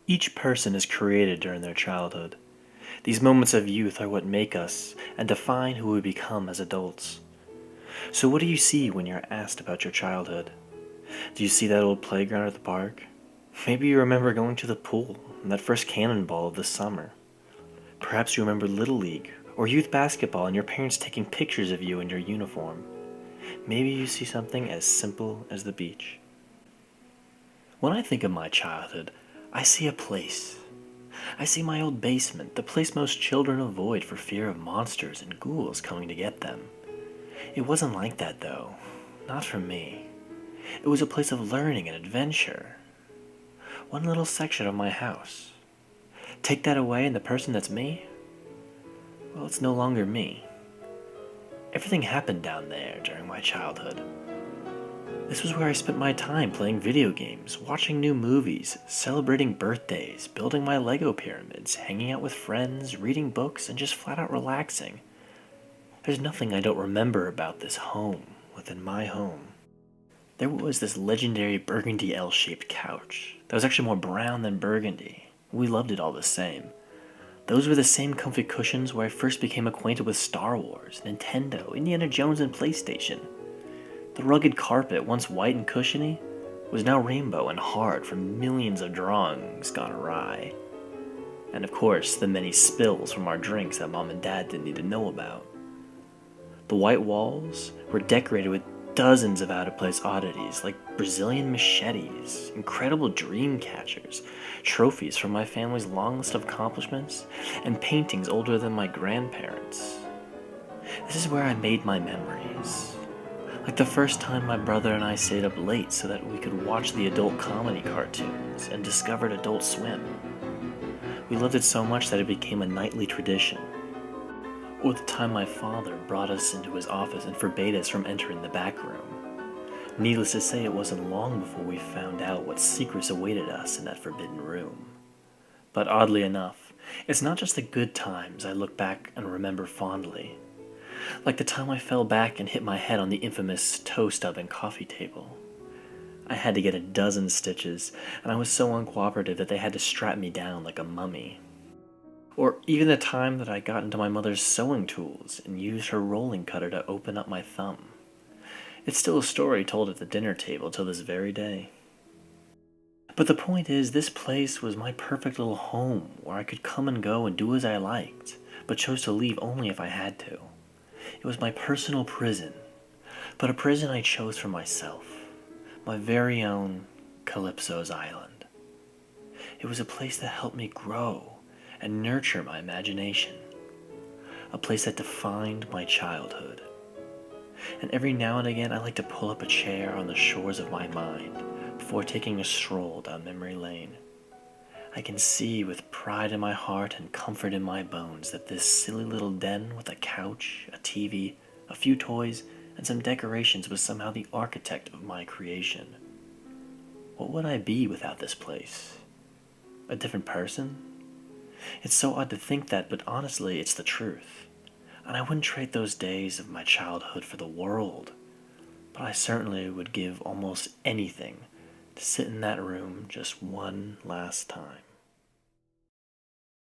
Each person is created during their childhood. These moments of youth are what make us and define who we become as adults. So, what do you see when you're asked about your childhood? Do you see that old playground at the park? Maybe you remember going to the pool and that first cannonball of the summer. Perhaps you remember Little League or youth basketball and your parents taking pictures of you in your uniform. Maybe you see something as simple as the beach. When I think of my childhood, I see a place. I see my old basement, the place most children avoid for fear of monsters and ghouls coming to get them. It wasn't like that though. Not for me. It was a place of learning and adventure. One little section of my house. Take that away and the person that's me? Well, it's no longer me. Everything happened down there during my childhood. This was where I spent my time playing video games, watching new movies, celebrating birthdays, building my Lego pyramids, hanging out with friends, reading books, and just flat out relaxing. There's nothing I don't remember about this home within my home. There was this legendary burgundy L-shaped couch that was actually more brown than burgundy. We loved it all the same. Those were the same comfy cushions where I first became acquainted with Star Wars, Nintendo, Indiana Jones, and PlayStation. The rugged carpet, once white and cushiony, was now rainbow and hard from millions of drawings gone awry. And of course, the many spills from our drinks that Mom and Dad didn't need to know about. The white walls were decorated with dozens of out-of-place oddities like Brazilian machetes, incredible dream catchers, trophies from my family's long list of accomplishments, and paintings older than my grandparents. This is where I made my memories. Like the first time my brother and I stayed up late so that we could watch the adult comedy cartoons and discovered Adult Swim. We loved it so much that it became a nightly tradition. Or the time my father brought us into his office and forbade us from entering the back room. Needless to say, it wasn't long before we found out what secrets awaited us in that forbidden room. But oddly enough, it's not just the good times I look back and remember fondly. Like the time I fell back and hit my head on the infamous toe stub and coffee table. I had to get a dozen stitches, and I was so uncooperative that they had to strap me down like a mummy. Or even the time that I got into my mother's sewing tools and used her rolling cutter to open up my thumb. It's still a story told at the dinner table till this very day. But the point is, this place was my perfect little home where I could come and go and do as I liked, but chose to leave only if I had to. It was my personal prison, but a prison I chose for myself, my very own Calypso's Island. It was a place that helped me grow and nurture my imagination, a place that defined my childhood. And every now and again I like to pull up a chair on the shores of my mind before taking a stroll down memory lane. I can see with pride in my heart and comfort in my bones that this silly little den with a couch, a TV, a few toys, and some decorations was somehow the architect of my creation. What would I be without this place? A different person? It's so odd to think that, but honestly, it's the truth. And I wouldn't trade those days of my childhood for the world. But I certainly would give almost anything to sit in that room just one last time.